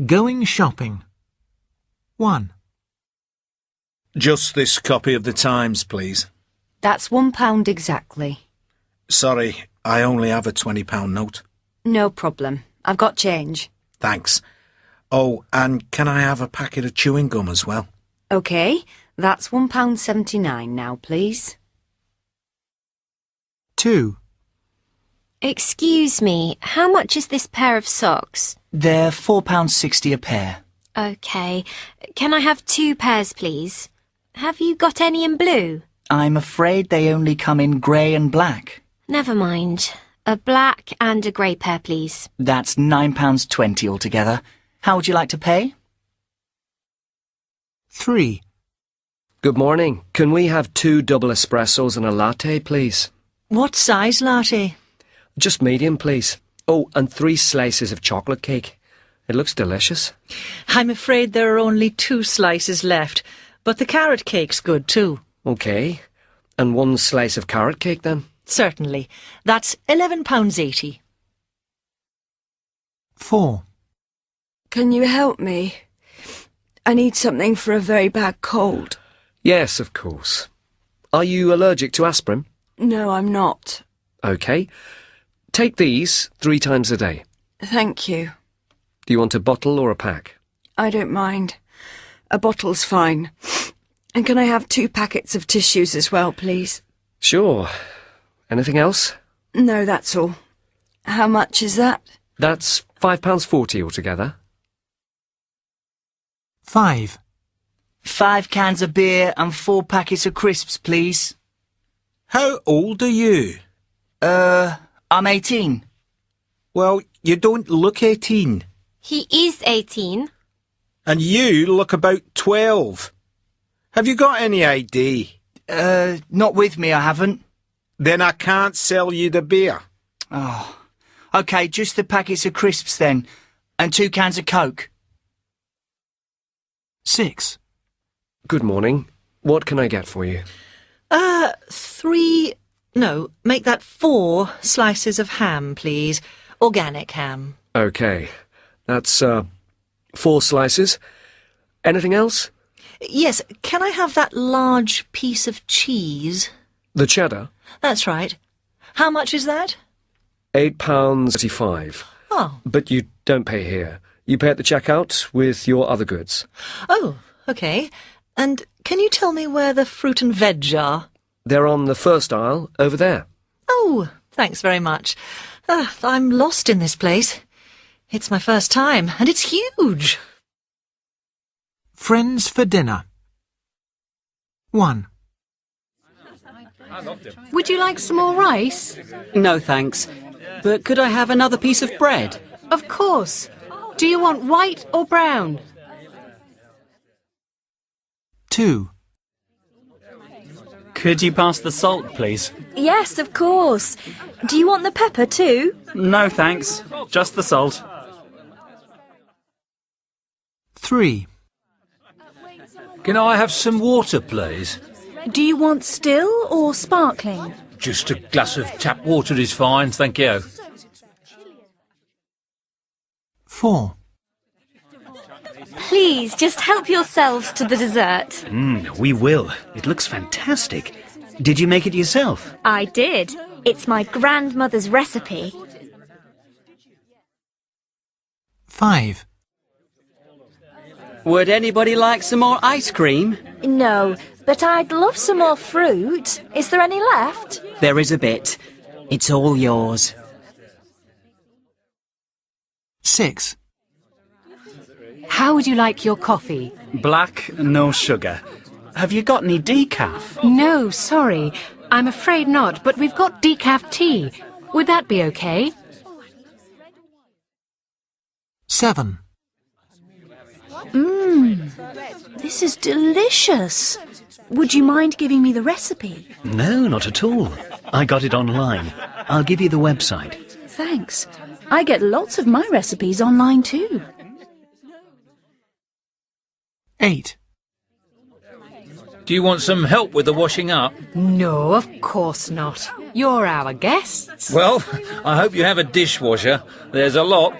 Going shopping. 1. Just this copy of the Times, please. That's £1 exactly. Sorry, I only have a £20 note. No problem. I've got change. Thanks. Oh, and can I have a packet of chewing gum as well? OK, that's £1.79 now, please. 2. Excuse me, how much is this pair of socks? They're £4.60 a pair. OK. Can I have 2 pairs, please? Have you got any in blue? I'm afraid they only come in grey and black. Never mind. A black and a grey pair, please. That's £9.20 altogether. How would you like to pay? 3. Good morning. Can we have 2 double espressos and a latte, please? What size latte? Just medium, please. Oh, and 3 slices of chocolate cake. It looks delicious. I'm afraid there are only 2 slices left, but the carrot cake's good too. OK. And 1 slice of carrot cake, then? Certainly. That's £11.80. 4. Can you help me? I need something for a very bad cold. Yes, of course. Are you allergic to aspirin? No, I'm not. OK. Take these 3 times a day. Thank you. Do you want a bottle or a pack? I don't mind. A bottle's fine. And can I have 2 packets of tissues as well, please? Sure. Anything else? No, that's all. How much is that? That's £5.40 altogether. 5. 5 cans of beer and 4 packets of crisps, please. How old are you? I'm 18. Well, you don't look 18. He is 18. And you look about 12. Have you got any ID? Not with me, I haven't. Then I can't sell you the beer. Oh. OK, just the packets of crisps then, and 2 cans of Coke. 6. Good morning. What can I get for you? 3... No, make that 4 slices of ham, please. Organic ham. OK. That's, 4 slices. Anything else? Yes, can I have that large piece of cheese? The cheddar? That's right. How much is that? £8.35. Oh. But you don't pay here. You pay at the checkout with your other goods. Oh, OK. And can you tell me where the fruit and veg are? They're on the first aisle, over there. Oh, thanks very much. I'm lost in this place. It's my first time, and it's huge. Friends for dinner. 1. Would you like some more rice? No, thanks. But could I have another piece of bread? Of course. Do you want white or brown? 2. Could you pass the salt, please? Yes, of course. Do you want the pepper too? No, thanks. Just the salt. 3. Can I have some water, please? Do you want still or sparkling? Just a glass of tap water is fine, thank you. 4. Please, just help yourselves to the dessert. We will. It looks fantastic. Did you make it yourself? I did. It's my grandmother's recipe. 5. Would anybody like some more ice cream? No, but I'd love some more fruit. Is there any left? There is a bit. It's all yours. 6. How would you like your coffee? Black, no sugar. Have you got any decaf? No, sorry. I'm afraid not, but we've got decaf tea. Would that be okay? 7. This is delicious. Would you mind giving me the recipe? No, not at all. I got it online. I'll give you the website. Thanks. I get lots of my recipes online too. 8. Do you want some help with the washing up? No, of course not. You're our guests. Well, I hope you have a dishwasher. There's a lot.